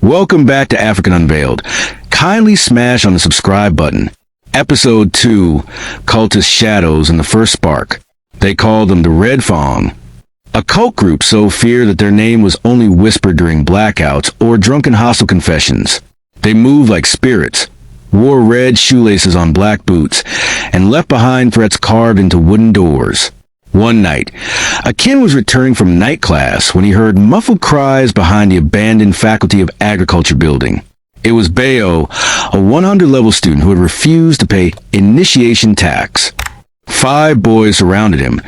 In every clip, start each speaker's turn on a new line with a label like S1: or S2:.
S1: Welcome back to African Unveiled. Kindly smash on the subscribe button. Episode 2, Cultist Shadows and the First Spark. They called them the Red Fong. A cult group so feared that their name was only whispered during blackouts or drunken hostile confessions. They moved like spirits, wore red shoelaces on black boots, and left behind threats carved into wooden doors. One night, Akin was returning from night class when he heard muffled cries behind the abandoned Faculty of Agriculture building. It was Bayo, a 100-level student who had refused to pay initiation tax. 5 boys surrounded him,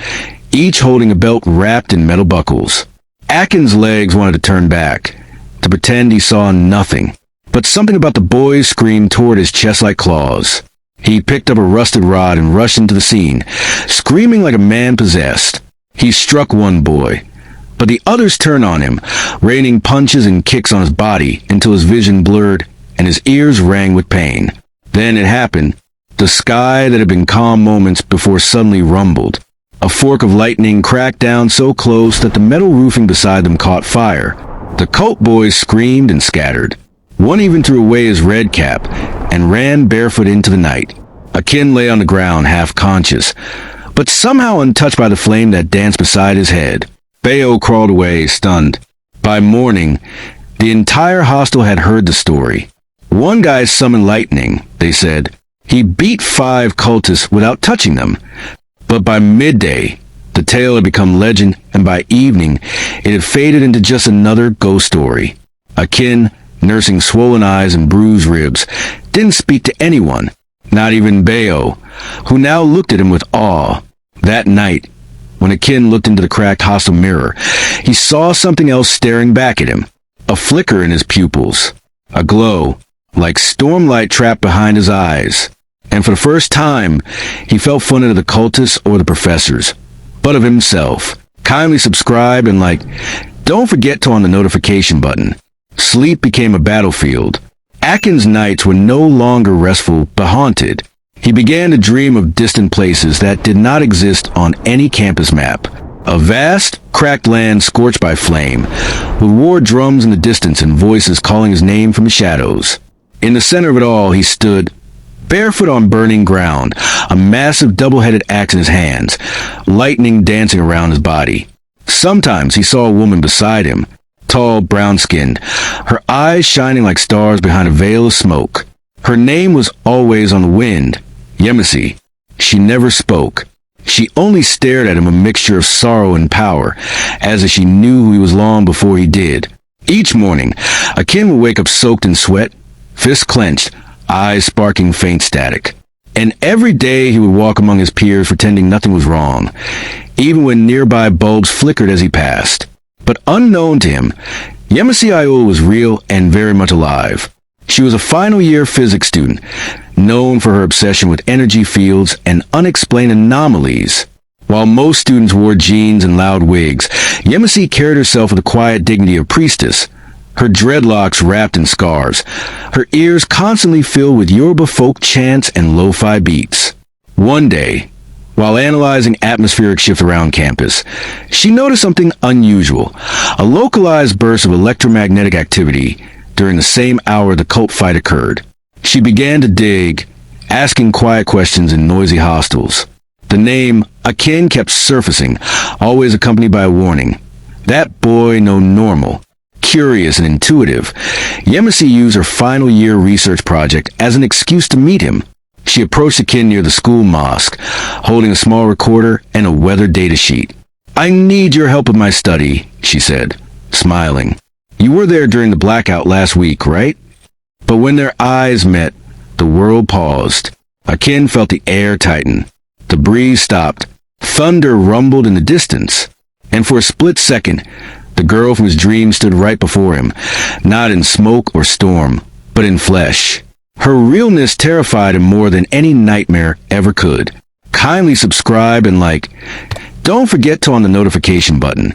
S1: each holding a belt wrapped in metal buckles. Akin's legs wanted to turn back, to pretend he saw nothing. But something about the boys screamed toward his chest like claws. He picked up a rusted rod and rushed into the scene, screaming like a man possessed. He struck one boy, but the others turned on him, raining punches and kicks on his body until his vision blurred and his ears rang with pain. Then it happened. The sky that had been calm moments before suddenly rumbled. A fork of lightning cracked down so close that the metal roofing beside them caught fire. The cult boys screamed and scattered. One even threw away his red cap and ran barefoot into the night. Akin lay on the ground, half conscious, but somehow untouched by the flame that danced beside his head. Bayo crawled away, stunned. By morning, the entire hostel had heard the story. One guy summoned lightning, they said. He beat 5 cultists without touching them. But by midday, the tale had become legend, and by evening, it had faded into just another ghost story. Akin, nursing swollen eyes and bruised ribs, didn't speak to anyone, not even Bayo, who now looked at him with awe. That night, when Akin looked into the cracked hostile mirror, he saw something else staring back at him, a flicker in his pupils, a glow, like stormlight trapped behind his eyes. And for the first time, he felt fun of the cultists or the professors, but of himself. Kindly subscribe and don't forget to on the notification button. Sleep became a battlefield. Akin's nights were no longer restful but haunted. He began to dream of distant places that did not exist on any campus map. A vast, cracked land scorched by flame, with war drums in the distance and voices calling his name from the shadows. In the center of it all, he stood, barefoot on burning ground, a massive double-headed axe in his hands, lightning dancing around his body. Sometimes he saw a woman beside him, tall, brown-skinned, her eyes shining like stars behind a veil of smoke. Her name was always on the wind, Yemisi. She never spoke. She only stared at him, a mixture of sorrow and power, as if she knew who he was long before he did. Each morning, Akin would wake up soaked in sweat, fists clenched, eyes sparking faint static. And every day he would walk among his peers pretending nothing was wrong, even when nearby bulbs flickered as he passed. But unknown to him, Yemisi was real and very much alive. She was a final-year physics student, known for her obsession with energy fields and unexplained anomalies. While most students wore jeans and loud wigs, Yemisi carried herself with the quiet dignity of priestess, her dreadlocks wrapped in scarves, her ears constantly filled with Yoruba folk chants and lo-fi beats. One day, while analyzing atmospheric shifts around campus, she noticed something unusual, a localized burst of electromagnetic activity during the same hour the cult fight occurred. She began to dig, asking quiet questions in noisy hostels. The name Akin kept surfacing, always accompanied by a warning. That boy no normal. Curious and intuitive, Yemisi used her final year research project as an excuse to meet him. She approached Akin near the school mosque, holding a small recorder and a weathered data sheet. "I need your help with my study," she said, smiling. "You were there during the blackout last week, right?" But when their eyes met, the world paused. Akin felt the air tighten. The breeze stopped. Thunder rumbled in the distance. And for a split second, the girl from his dream stood right before him, not in smoke or storm, but in flesh. Her realness terrified him more than any nightmare ever could. Kindly subscribe and don't forget to on the notification button.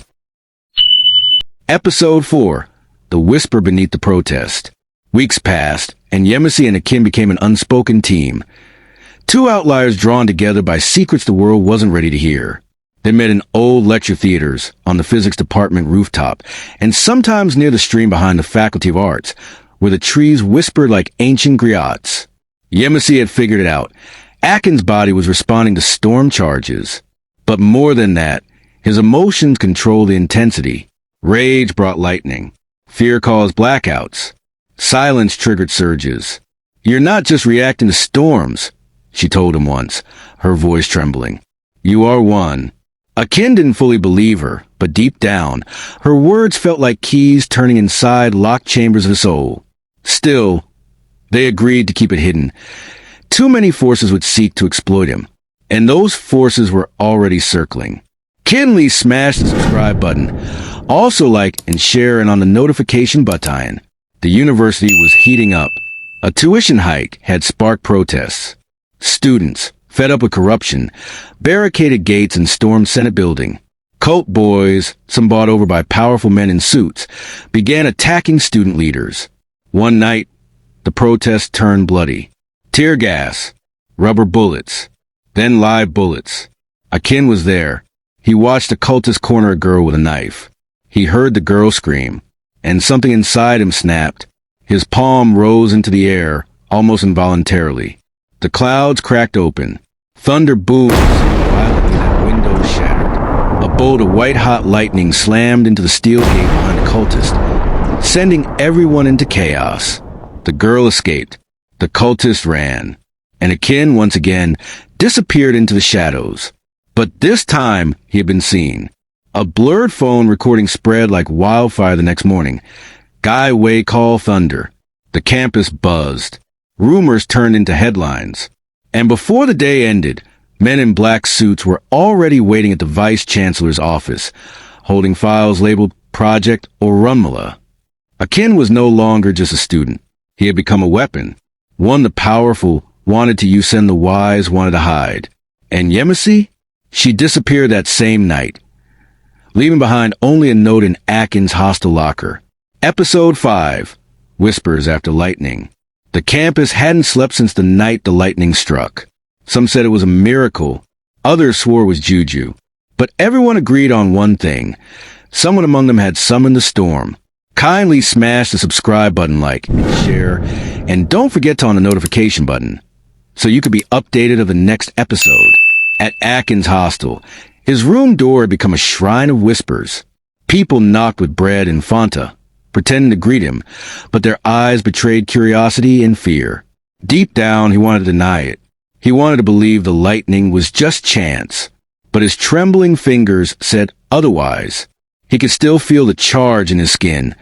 S1: Episode 4, The Whisper Beneath the Protest. Weeks passed, and Yemisi and Akin became an unspoken team. 2 outliers drawn together by secrets the world wasn't ready to hear. They met in old lecture theaters, on the physics department rooftop, and sometimes near the stream behind the Faculty of Arts, where the trees whispered like ancient griots. Yemisi had figured it out. Akin's body was responding to storm charges. But more than that, his emotions controlled the intensity. Rage brought lightning. Fear caused blackouts. Silence triggered surges. "You're not just reacting to storms," she told him once, her voice trembling. "You are one." Akin didn't fully believe her, but deep down, her words felt like keys turning inside locked chambers of his soul. Still, they agreed to keep it hidden. Too many forces would seek to exploit him, and those forces were already circling. Kinley smashed the subscribe button. Also like and share and on the notification button. The university was heating up. A tuition hike had sparked protests. Students, fed up with corruption, barricaded gates and stormed Senate building. Cult boys, some bought over by powerful men in suits, began attacking student leaders. One night, the protests turned bloody. Tear gas, rubber bullets, then live bullets. Akin was there. He watched a cultist corner a girl with a knife. He heard the girl scream, and something inside him snapped. His palm rose into the air, almost involuntarily. The clouds cracked open. Thunder boomed so violently that windows shattered. A bolt of white-hot lightning slammed into the steel gate behind the cultist, sending everyone into chaos. The girl escaped. The cultist ran. And Akin, once again, disappeared into the shadows. But this time, he had been seen. A blurred phone recording spread like wildfire the next morning. Guy Wei called thunder. The campus buzzed. Rumors turned into headlines. And before the day ended, men in black suits were already waiting at the vice-chancellor's office, holding files labeled Project Orunmila. Akin was no longer just a student. He had become a weapon. One the powerful wanted to use and the wise wanted to hide. And Yemisi? She disappeared that same night, leaving behind only a note in Akin's hostel locker. Episode 5, Whispers After Lightning. The campus hadn't slept since the night the lightning struck. Some said it was a miracle. Others swore it was juju. But everyone agreed on one thing. Someone among them had summoned the storm. Kindly smash the subscribe button, like, and share, and don't forget to on the notification button, so you could be updated of the next episode. At Akin's hostel, his room door had become a shrine of whispers. People knocked with bread and Fanta, pretending to greet him, but their eyes betrayed curiosity and fear. Deep down, he wanted to deny it. He wanted to believe the lightning was just chance, but his trembling fingers said otherwise. He could still feel the charge in his skin,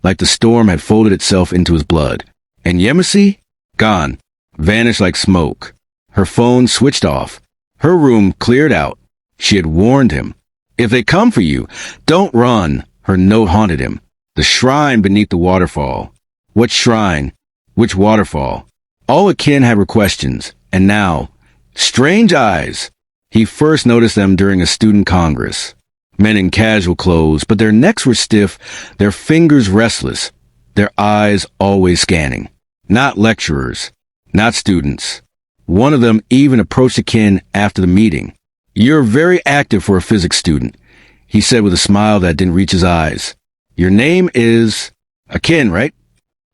S1: like the storm had folded itself into his blood. And Yemisi? Gone. Vanished like smoke. Her phone switched off. Her room cleared out. She had warned him. If they come for you, don't run. Her note haunted him. The shrine beneath the waterfall. What shrine? Which waterfall? All Akin had were questions, and now, strange eyes. He first noticed them during a student congress. Men in casual clothes, but their necks were stiff, their fingers restless, their eyes always scanning. Not lecturers, not students. One of them even approached Akin after the meeting. "You're very active for a physics student," he said with a smile that didn't reach his eyes. "Your name is Akin, right?"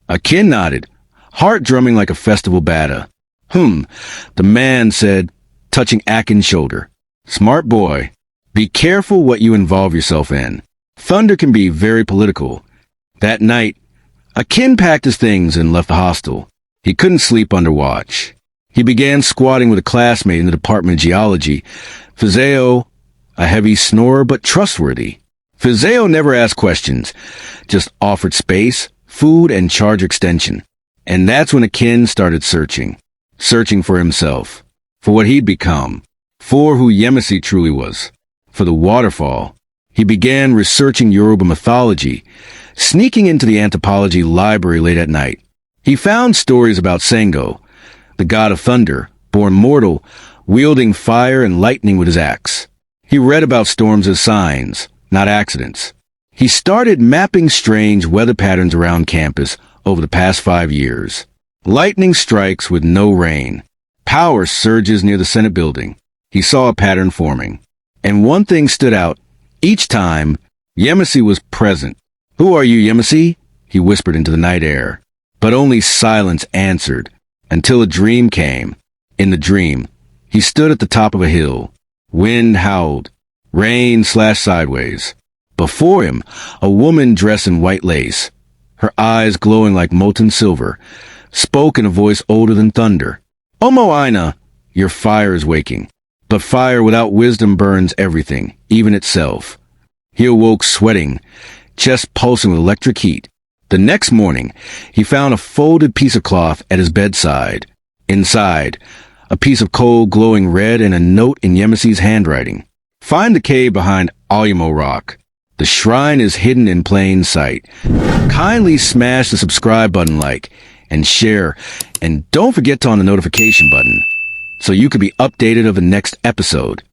S1: Akin nodded, heart drumming like a festival bata. The man said, touching Akin's shoulder. "Smart boy. Be careful what you involve yourself in. Thunder can be very political." That night, Akin packed his things and left the hostel. He couldn't sleep under watch. He began squatting with a classmate in the Department of Geology. Fizeo, a heavy snorer but trustworthy. Fizeo never asked questions, just offered space, food, and charge extension. And that's when Akin started searching. Searching for himself. For what he'd become. For who Yemisi truly was. For the waterfall. He began researching Yoruba mythology, sneaking into the anthropology library late at night. He found stories about Sango, the god of thunder, born mortal, wielding fire and lightning with his axe. He read about storms as signs, not accidents. He started mapping strange weather patterns around campus over the past 5 years. Lightning strikes with no rain. Power surges near the Senate building. He saw a pattern forming. And one thing stood out. Each time, Yemisi was present. "Who are you, Yemisi?" he whispered into the night air. But only silence answered, until a dream came. In the dream, he stood at the top of a hill. Wind howled. Rain slashed sideways. Before him, a woman dressed in white lace, her eyes glowing like molten silver, spoke in a voice older than thunder. "Omo Ayinla, your fire is waking. But fire without wisdom burns everything, even itself." He awoke sweating, chest pulsing with electric heat. The next morning, he found a folded piece of cloth at his bedside. Inside, a piece of coal glowing red and a note in Yemisi's handwriting. "Find the cave behind Ayinla Rock. The shrine is hidden in plain sight. Kindly smash the subscribe button, and share, and don't forget to on the notification button so you can be updated of the next episode.